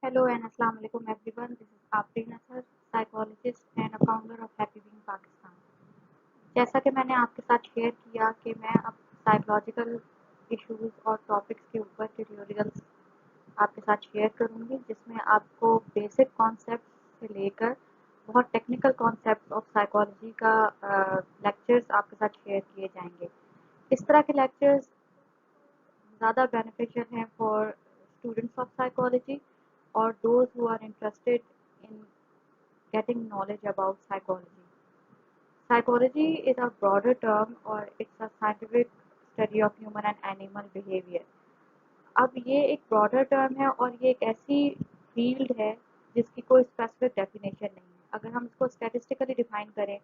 Hello and Assalamu alaikum everyone. This is Afreen Asar, psychologist and a founder of Happy Being Pakistan. जैसा कि मैंने आपके साथ share किया कि मैं अब साइकोलॉजिकल इश्यूज और टॉपिक्स के ऊपर ट्यूटोरियल्स आपके साथ शेयर करूंगी जिसमें आपको बेसिक कॉन्सेप्ट से लेकर बहुत टेक्निकल कॉन्सेप्ट ऑफ साइकोलॉजी का लेक्चर्स आपके साथ शेयर किए जाएंगे। इस तरह के लेक्चर्स ज़्यादा बेनिफिशियल हैं for students of psychology or those who are interested in getting knowledge about psychology. Psychology is a broader term or it's a scientific study of human and animal behavior. अब ये एक broader term है और ये एक ऐसी field है जिसकी कोई specific definition नहीं है। अगर हम इसको statistically define करें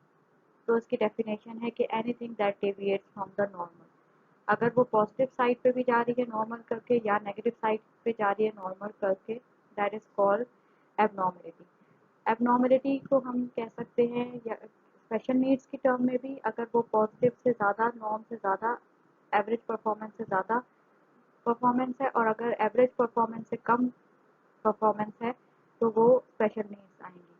तो इसकी definition है कि anything that deviates from the normal। अगर वो पॉजिटिव साइड पे भी जा रही है नॉर्मल करके या नेगेटिव साइड पे जा रही है नॉर्मल करके, that is called abnormality. Abnormality को हम कह सकते हैं या स्पेशल नीड्स की टर्म में भी, अगर वो पॉजिटिव से ज़्यादा, नॉर्म से ज़्यादा, एवरेज परफॉर्मेंस से ज़्यादा परफॉर्मेंस है और अगर एवरेज परफॉर्मेंस से कम परफॉर्मेंस है तो वो स्पेशल नीड्स आएंगी।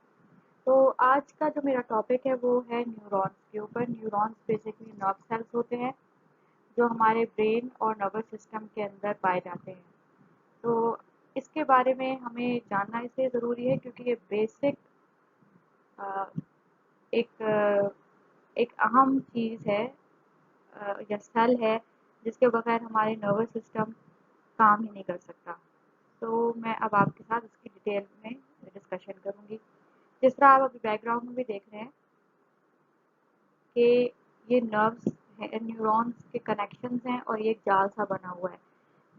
तो आज का जो मेरा टॉपिक है वो है न्यूरॉन्स के ऊपर। न्यूरॉन्स बेसिकली नर्व सेल्स होते हैं जो हमारे ब्रेन और नर्वस सिस्टम के अंदर पाए जाते हैं। तो इसके बारे में हमें जानना इसलिए ज़रूरी है क्योंकि ये बेसिक एक एक अहम चीज़ है या सेल है जिसके बगैर हमारे नर्वस सिस्टम काम ही नहीं कर सकता। तो मैं अब आपके साथ इसकी डिटेल में डिस्कशन करूँगी। जिस तरह आप अभी बैकग्राउंड में भी देख रहे हैं कि ये नर्व्स हैं, न्यूरॉन्स के कनेक्शंस हैं और ये एक जाल सा बना हुआ है।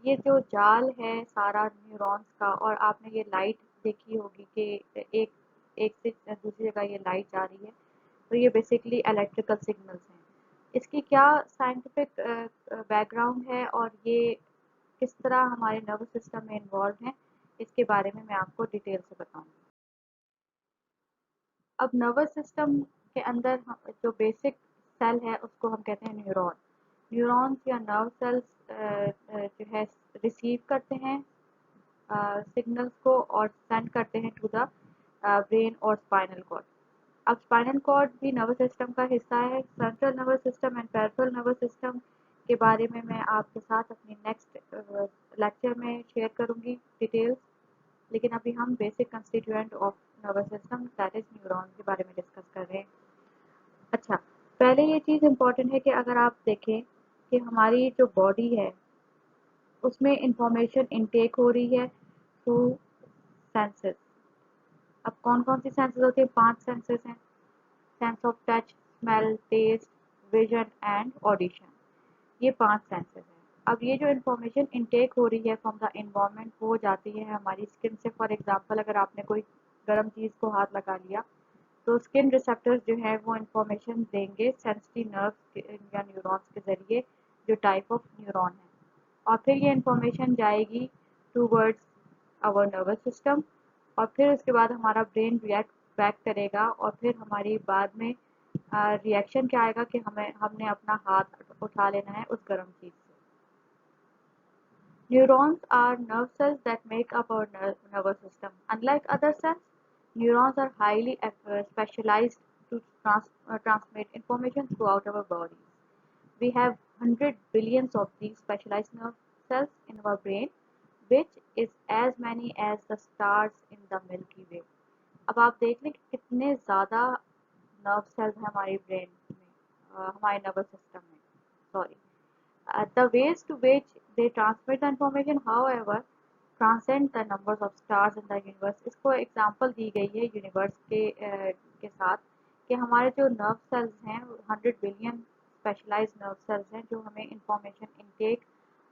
ये जो जाल है सारा न्यूरॉन्स का, और आपने ये लाइट देखी होगी कि एक एक से दूसरी जगह ये लाइट जा रही है, तो ये बेसिकली इलेक्ट्रिकल सिग्नल्स हैं। इसकी क्या साइंटिफिक बैकग्राउंड है और ये किस तरह हमारे नर्वस सिस्टम में इन्वॉल्व हैं, इसके बारे में मैं आपको डिटेल से बताऊंगी। अब नर्वस सिस्टम के अंदर जो बेसिक सेल है उसको हम कहते हैं न्यूरॉन। न्यूरॉन्स या नर्व सेल्स जो है रिसीव करते हैं सिग्नल्स को और सेंड करते हैं टू द ब्रेन और स्पाइनल कॉर्ड। अब स्पाइनल कॉर्ड भी नर्वस सिस्टम का हिस्सा है। Central nervous system and peripheral nervous system के बारे में मैं आपके साथ अपनी नेक्स्ट लेक्चर में शेयर करूंगी डिटेल्स, लेकिन अभी हम basic constituent of nervous system that is neuron के बारे में डिस्कस कर रहे हैं। अच्छा, पहले ये चीज़ इम्पॉर्टेंट है कि अगर आप देखें कि हमारी जो बॉडी है उसमें इंफॉर्मेशन इनटेक हो रही है थ्रू सेंसेस। अब कौन कौन सी सेंसेस होती है? 5 सेंसेस हैं। Sense of touch, smell, taste, vision and audition. ये 5 सेंसेस हैं। अब ये जो इन्फॉर्मेशन इनटेक हो रही है फ्रॉम द इन्वायरमेंट वो जाती है हमारी स्किन से। फॉर एग्जांपल, अगर आपने कोई गर्म चीज़ को हाथ लगा लिया तो स्किन रिसेप्टर्स जो है वो इन्फॉर्मेशन देंगे सेंसिटिव नर्व्स या न्यूरॉन्स के ज़रिए, जो टाइप ऑफ न्यूरॉन है, और फिर ये इन्फॉर्मेशन जाएगी टूवर्ड्स आवर नर्वस सिस्टम, और फिर उसके बाद हमारा ब्रेन रिएक्ट बैक करेगा और फिर हमारी बाद में रिएक्शन क्या आएगा कि हमें हमने अपना हाथ उठा लेना है उस गर्म चीज़ से। Neurons are nerve cells that make up our nervous system. Unlike other cells, neurons are highly specialized to transmit information throughout our bodies. We have 100 billions of these specialized nerve cells in our brain, which is as many as the stars in the Milky Way. अब आप देख लें कि कितने ज़्यादा nerve cells हैं हमारे brain में, हमारे नर्वस सिस्टम में, sorry. The ways to which they transmit the information, however, transcend the numbers of stars in the universe। इसको एग्जांपल दी गई है यूनिवर्स के साथ कि हमारे जो नर्व सेल्स हैं 100 बिलियन स्पेशलाइज्ड नर्व सेल्स हैं जो हमें इंफॉर्मेशन इनटेक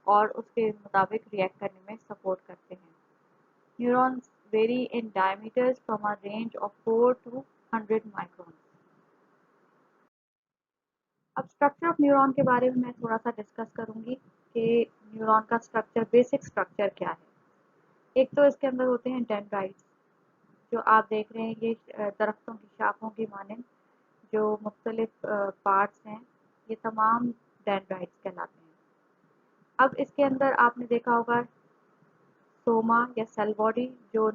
और उसके मुताबिक रिएक्ट करने में सपोर्ट करते हैं। Neurons very in diameters from a range of 4 to 100 micron. अब स्ट्रक्चर ऑफ न्यूरॉन के बारे में मैं थोड़ा सा डिस्कस करूंगी कि न्यूरॉन का स्ट्रक्चर, बेसिक स्ट्रक्चर क्या है। एक तो इसके अंदर होते हैं डेंड्राइट्स, जो आप देख रहे हैं ये दरख्तों की शाखों की मानंद जो मुख्तलिफ पार्ट्स हैं, ये तमाम डेंड्राइट्स कहलाते हैं। अब इसके अंदर आपने देखा होगा सोमा या सेल बॉडी, जो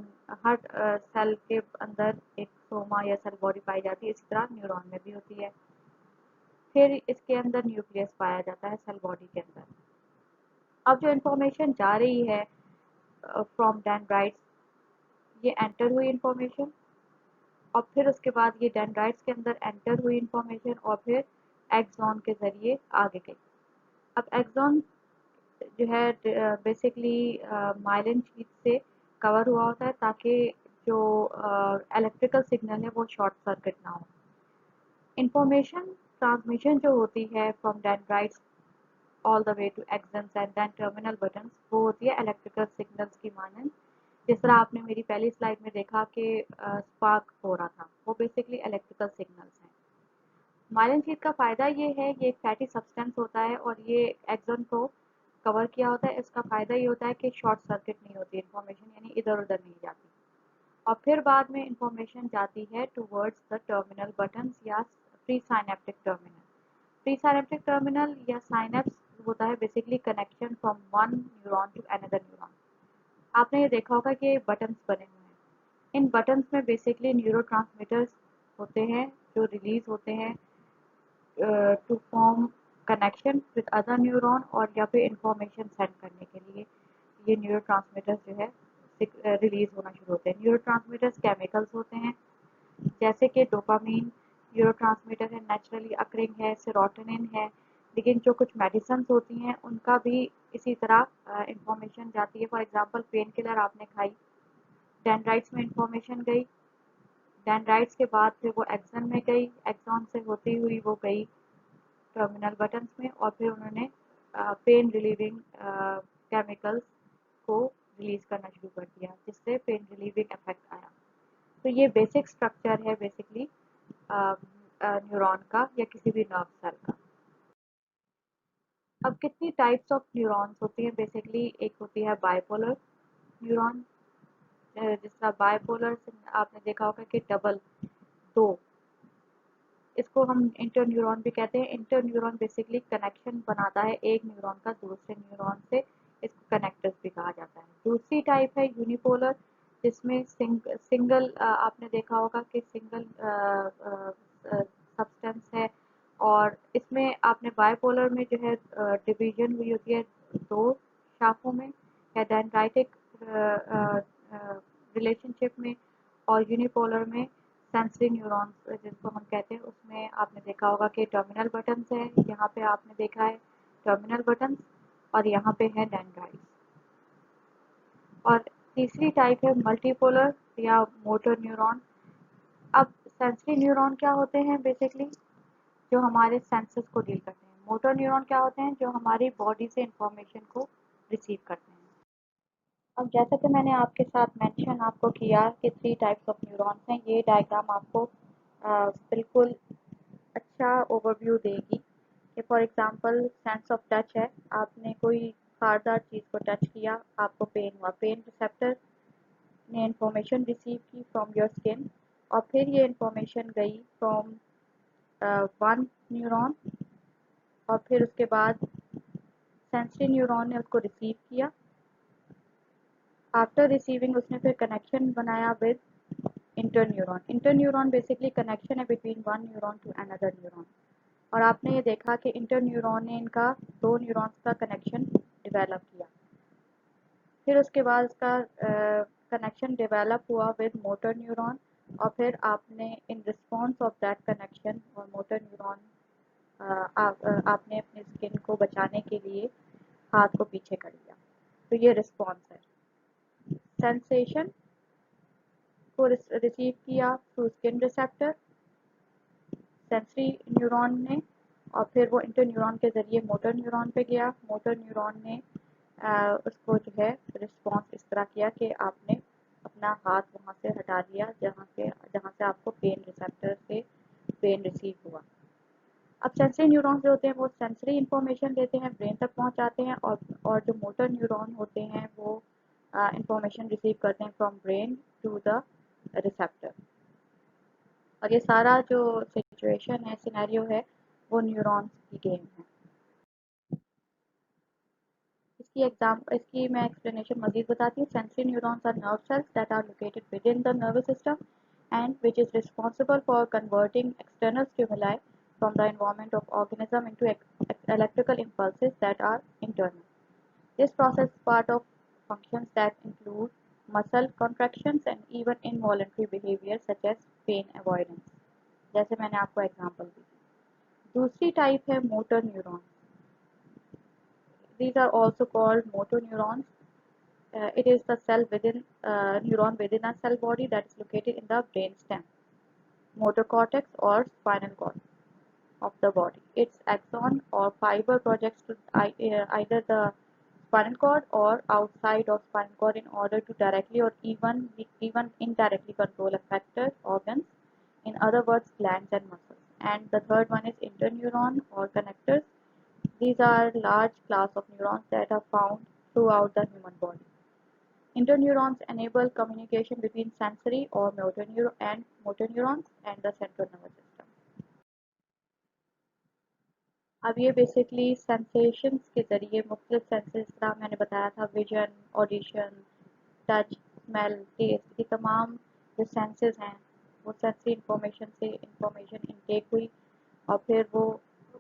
हर सेल के अंदर एक सोमा या सेल बॉडी पाई जाती है, इसी तरह न्यूरॉन में भी होती है। फिर इसके अंदर न्यूक्लियस पाया जाता है सेल बॉडी के अंदर। अब जो इन्फॉर्मेशन जा रही है फ्रॉम डेंड्राइट्स, ये एंटर हुई इन्फॉर्मेशन, और फिर उसके बाद ये डेंड्राइट्स के अंदर एंटर हुई इन्फॉर्मेशन और फिर एक्सॉन के ज़रिए आगे गई। अब एक्सॉन जो है बेसिकली माइलिन शीट से कवर हुआ होता है, ताकि जो इलेक्ट्रिकल सिग्नल है वो शॉर्ट सर्किट ना हो। इंफॉर्मेशन ट्रांसमिशन जो होती है from dendrites all the way to axons and then terminal buttons, वो होती है इलेक्ट्रिकल सिग्नल्स की मानंद। जिस तरह आपने मेरी पहली स्लाइड में देखा कि स्पार्क हो रहा था, वो बेसिकली इलेक्ट्रिकल सिग्नल्स हैं। माइलिन शीट का फ़ायदा ये है, ये एक फैटी सब्सटेंस होता है और ये एक्सॉन को कवर किया होता है। इसका फ़ायदा ये होता है कि शॉर्ट सर्किट नहीं होती इन्फॉर्मेशन, यानी इधर उधर नहीं जाती। और फिर बाद में इन्फॉर्मेशन जाती है टूवर्ड्स द टर्मिनल बटन्स या presynaptic terminal. Presynaptic terminal या साइनेप्स होता है basically connection from one neuron to another neuron. आपने ये देखा होगा कि बटन्स बने हुए हैं, इन बटन्स में बेसिकली न्यूरोट्रांसमीटर्स होते हैं जो रिलीज होते हैं to form connection with other neuron, और या फिर इंफॉर्मेशन सेंड करने के लिए ये न्यूरोट्रांसमीटर्स जो है रिलीज होना शुरू होते हैं। न्यूरोट्रांसमीटर्स केमिकल्स होते हैं, जैसे कि डोपामीन न्यूरोट्रांसमीटर है, नेचुरली अकरिंग है, सेरोटोनिन है। लेकिन जो कुछ मेडिसिन होती हैं उनका भी इसी तरह इंफॉर्मेशन जाती है। फॉर एग्जांपल पेन किलर आपने खाई, डेंड्राइट्स में इंफॉर्मेशन गई, डेंड्राइट्स के बाद फिर वो एक्सन में गई, एक्सॉन से होती हुई वो गई टर्मिनल बटन्स में, और फिर उन्होंने पेन रिलीविंग केमिकल्स को रिलीज करना शुरू कर दिया, जिससे पेन रिलीविंग इफेक्ट आया। तो ये बेसिक स्ट्रक्चर है बेसिकली न्यूरॉन का या किसी भी नर्व सेल का। अब कितनी टाइप्स ऑफ न्यूरॉन्स होती हैं? बेसिकली एक होती है बाइपोलर न्यूरॉन, जिस तरह बाइपोलर से आपने देखा होगा कि डबल दो, इसको हम इंटर न्यूरॉन भी कहते हैं। इंटर न्यूरॉन बेसिकली कनेक्शन बनाता है एक न्यूरॉन का दूसरे न्यूरॉन से, इसको कनेक्टर्स भी कहा जाता है। दूसरी टाइप है यूनिपोलर, जिसमें सिंगल आपने देखा होगा कि सिंगल सब्सटेंस है, और इसमें आपने बाइपोलर में जो है डिवीजन हुई होती है दो शाखों में या डेंड्राइटिक रिलेशनशिप में, और यूनिपोलर में सेंसरी न्यूरॉन्स जिसको हम कहते हैं, उसमें आपने देखा होगा कि टर्मिनल बटन्स है, यहाँ पे आपने देखा है टर्मिनल बटन्स, और यहाँ पे है डेंड्राइट्स। और तीसरी टाइप है मल्टीपोलर या मोटर न्यूरॉन। अब सेंसरी न्यूरॉन क्या होते हैं? बेसिकली जो हमारे सेंसेस को डील करते हैं। मोटर न्यूरॉन क्या होते हैं? जो हमारी बॉडी से इंफॉर्मेशन को रिसीव करते हैं। अब जैसा कि मैंने आपके साथ मेंशन आपको किया कि 3 टाइप्स ऑफ न्यूरॉन्स हैं, ये डायग्राम आपको बिल्कुल अच्छा ओवरव्यू देगी कि for example sense of touch है, आपने कोई खारदार चीज़ को टच किया, आपको पेन हुआ, पेन रिसेप्टर ने इंफॉर्मेशन रिसीव की फ्रॉम योर स्किन, और फिर ये इंफॉर्मेशन गई फ्रॉम वन न्यूरॉन, और फिर उसके बाद सेंसरी न्यूरॉन ने उसको रिसीव किया। आफ्टर रिसीविंग उसने फिर कनेक्शन बनाया with inter neuron. Inter neuron basically connection है between one neuron to another neuron, और आपने ये देखा कि इंटर न्यूरॉन ने इनका दो न्यूरॉन्स का कनेक्शन डेवलप किया। फिर उसके बाद इसका कनेक्शन डेवलप हुआ विद मोटर न्यूरॉन, और फिर आपने in response of that connection और मोटर न्यूरॉन आपने अपने स्किन को बचाने के लिए हाथ को पीछे कर लिया। तो ये रिस्पॉन्स है। सेंसेशन को रिसीव किया through skin receptor sensory neuron ने, और फिर वो इंटर न्यूरॉन के ज़रिए मोटर न्यूरॉन पे गया। मोटर न्यूरॉन ने उसको जो है रिस्पॉन्स इस तरह किया कि आपने अपना हाथ वहाँ से हटा दिया जहाँ से आपको पेन रिसेप्टर से पेन रिसीव हुआ। अब सेंसरी न्यूरॉन्स जो होते हैं वो सेंसरी इंफॉर्मेशन देते हैं, ब्रेन तक पहुँचाते हैं, और जो मोटर न्यूरॉन होते हैं वो इंफॉर्मेशन रिसीव करते हैं from brain to the receptor. और ये सारा जो सिचुएशन है, सिनेरियो है, वो न्यूरॉन्स की गेम है। इसकी मैं एक्सप्लेनेशन मज़ीद बताती हूँ। Sensory neurons are nerve cells that are located within the nervous system and which is responsible for converting external stimuli from the environment of organism into electrical impulses that are internal. This process is part of functions that include muscle contractions and even involuntary behavior such as pain avoidance. जैसे मैंने आपको example दी थी। दूसरी type है motor neurons. These are also called motor neurons. It is the cell within neuron within a cell body that is located in the brain stem, motor cortex or spinal cord of the body. Its axon or fiber projects to either the spinal cord or outside of spinal cord in order to directly or even indirectly control affected organs, in other words glands and muscles. And the third one is interneuron or connectors. These are large class of neurons that are found throughout the human body. Interneurons enable communication between sensory or motor neurons and the central nervous system. अब ये basically sensations के ज़रिए मुख्तलिफ senses का मैंने बताया था, vision, audition, touch, smell, taste, ये तमाम जो सेंसेस हैं वो सेंसरी इंफॉर्मेशन से इंफॉर्मेशन इनटेक हुई और फिर वो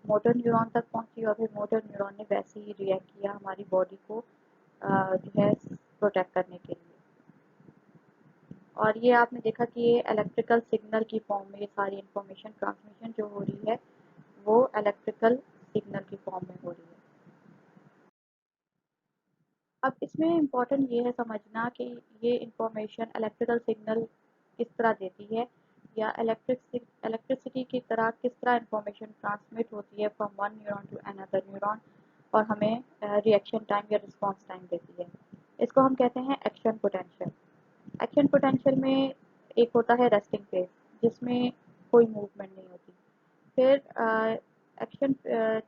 मोटर न्यूरॉन तक पहुंची और फिर मोटर न्यूरॉन ने वैसे ही रिएक्ट किया हमारी बॉडी को जो है प्रोटेक्ट करने के लिए। और ये आपने देखा कि ये इलेक्ट्रिकल सिग्नल की फॉर्म में ये सारी इंफॉर्मेशन ट्रांसमिशन जो हो रही है वो इलेक्ट्रिकल सिग्नल की फॉर्म में हो रही है। अब इसमें इम्पोर्टेंट ये है समझना कि ये इंफॉर्मेशन इलेक्ट्रिकल सिग्नल किस तरह देती है या इलेक्ट्रिसिटी की तरह किस तरह इंफॉर्मेशन ट्रांसमिट होती है from one neuron to another neuron और हमें रिएक्शन टाइम या रिस्पॉन्स टाइम देती है। इसको हम कहते हैं एक्शन पोटेंशियल। एक्शन पोटेंशियल में एक होता है रेस्टिंग फेज जिसमें कोई मूवमेंट नहीं होती। फिर एक्शन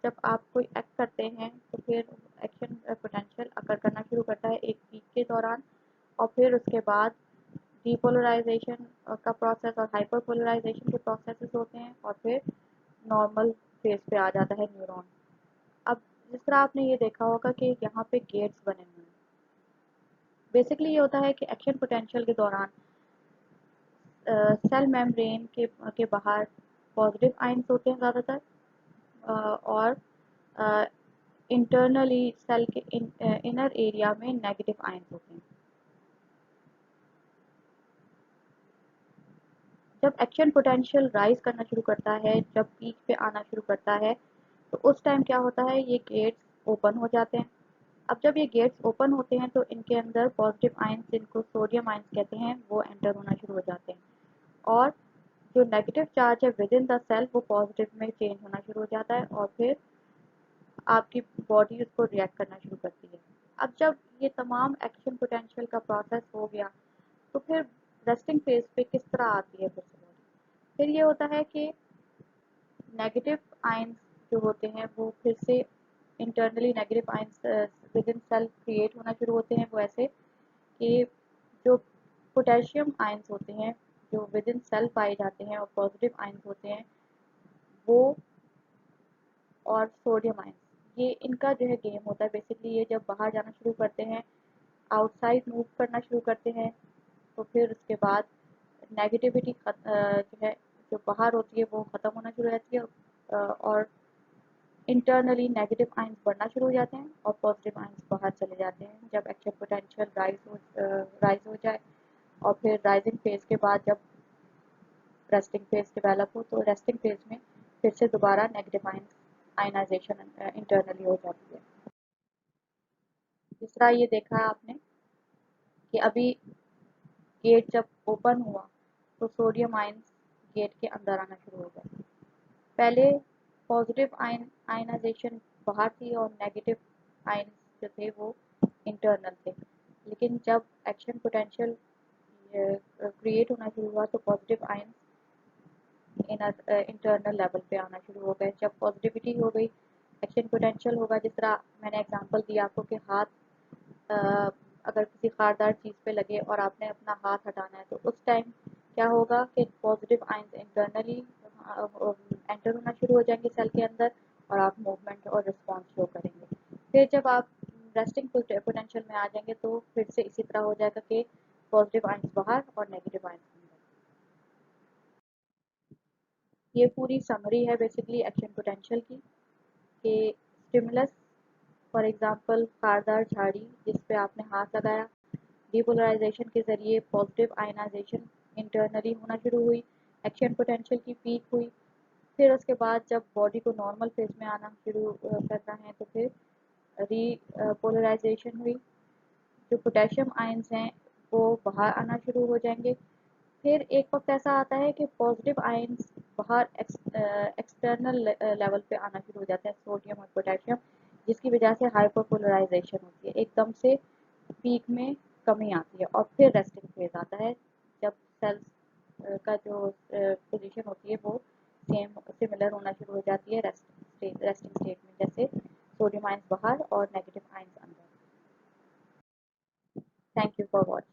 जब आप कोई एक्ट करते हैं तो फिर एक्शन पोटेंशियल अकर करना शुरू करता है एक पीक के दौरान और फिर उसके बाद डीपोलराइजेशन का प्रोसेस और हाइपरपोलराइजेशन के प्रोसेसेस होते हैं और फिर नॉर्मल फेज पे आ जाता है न्यूरॉन। अब जिस तरह आपने ये देखा होगा कि यहाँ पे गेट्स बने हुए हैं। बेसिकली ये होता है कि एक्शन पोटेंशियल के दौरान सेल मेम्ब्रेन के बाहर पॉजिटिव आयंस होते हैं ज़्यादातर और इंटरनली सेल के इनर एरिया में नेगेटिव आयंस होते हैं। जब एक्शन पोटेंशियल राइज करना शुरू करता है, जब पीक पे आना शुरू करता है तो उस टाइम क्या होता है, ये गेट्स ओपन हो जाते हैं। अब जब ये गेट्स ओपन होते हैं तो इनके अंदर पॉजिटिव आयंस जिनको सोडियम आयंस कहते हैं वो एंटर होना शुरू हो जाते हैं और जो नेगेटिव चार्ज है विद इन द सेल वो पॉजिटिव में चेंज होना शुरू हो जाता है और फिर आपकी बॉडी उसको रिएक्ट करना शुरू करती है। अब जब ये तमाम एक्शन पोटेंशियल का प्रोसेस हो गया तो फिर रेस्टिंग फेज पे किस तरह आती है फिर से बॉडी। फिर ये होता है कि नेगेटिव आयंस जो होते हैं वो फिर से internally negative ions within cell create होना शुरू होते हैं। वो ऐसे कि जो पोटेशियम आयंस होते हैं जो विद इन सेल पाए जाते हैं और पॉजिटिव आयंस होते हैं वो और सोडियम आयंस, ये इनका जो है गेम होता है। बेसिकली ये जब बाहर जाना शुरू करते हैं, आउटसाइड मूव करना शुरू करते हैं तो फिर उसके बाद नेगेटिविटी जो है जो बाहर होती है वो ख़त्म होना शुरू हो जाती है और इंटरनली नेगेटिव आयंस बढ़ना शुरू हो जाते हैं और पॉजिटिव आयंस बाहर चले जाते हैं जब एक्शन पोटेंशियल राइज हो जाए। और फिर राइजिंग फेज के बाद जब रेस्टिंग फेज डेवलप हो तो रेस्टिंग फेज में फिर से दोबारा नेगेटिव आयनाइजेशन इंटरनली हो जाती है। जिस तरह ये देखा आपने कि अभी गेट जब ओपन हुआ तो सोडियम आयंस गेट के अंदर आना शुरू हो गए। पहले पॉजिटिव आयनाइजेशन बाहर थी और नेगेटिव आयंस जो थे वो इंटरनल थे, लेकिन जब एक्शन पोटेंशियल क्रिएट होना शुरू हुआ तो पॉजिटिव आयंस इंटरनल लेवल पे आना शुरू हो गए। जब पॉजिटिविटी हो गई एक्शन पोटेंशियल होगा। जिस तरह मैंने एग्जांपल दिया आपको कि हाथ अगर किसी खारदार चीज़ पे लगे और आपने अपना हाथ हटाना है तो उस टाइम क्या होगा कि पॉजिटिव आयंस इंटरनली एंटर होना शुरू हो जाएंगे सेल के अंदर और आप मूवमेंट और रिस्पॉन्स शो करेंगे। फिर जब आप रेस्टिंग पोटेंशियल में आ जाएंगे तो फिर से इसी तरह हो जाएगा कि पॉजिटिव आयंस बाहर और नेगेटिव आयंस अंदर। ये पूरी समरी है बेसिकली एक्शन पोटेंशियल की, कि स्टिमुलस फॉर एग्जांपल कारदार झाड़ी जिस पे आपने हाथ लगाया, डिपोलराइजेशन के जरिए पॉजिटिव आयनाइजेशन इंटरनली होना शुरू हुई, एक्शन पोटेंशियल की पीक हुई। फिर उसके बाद जब बॉडी को नॉर्मल फेज में आना शुरू करना है तो फिर रीपोलराइजेशन हुई, जो पोटेशियम आयंस हैं वो बाहर आना शुरू हो जाएंगे। फिर एक वक्त ऐसा आता है कि पॉजिटिव आयंस बाहर एक्सटर्नल लेवल पे आना शुरू हो जाते हैं, सोडियम और पोटेशियम, जिसकी वजह से हाइपरपोलराइजेशन होती है, एकदम से पीक में कमी आती है। और फिर रेस्टिंग फेज आता है जब सेल्स का जो पोजीशन होती है वो सेम सिमिलर होना शुरू हो जाती है रेस्टिंग स्टेट में, जैसे सोडियम आयंस बाहर और नेगेटिव आयंस अंदर। Thank you for watching.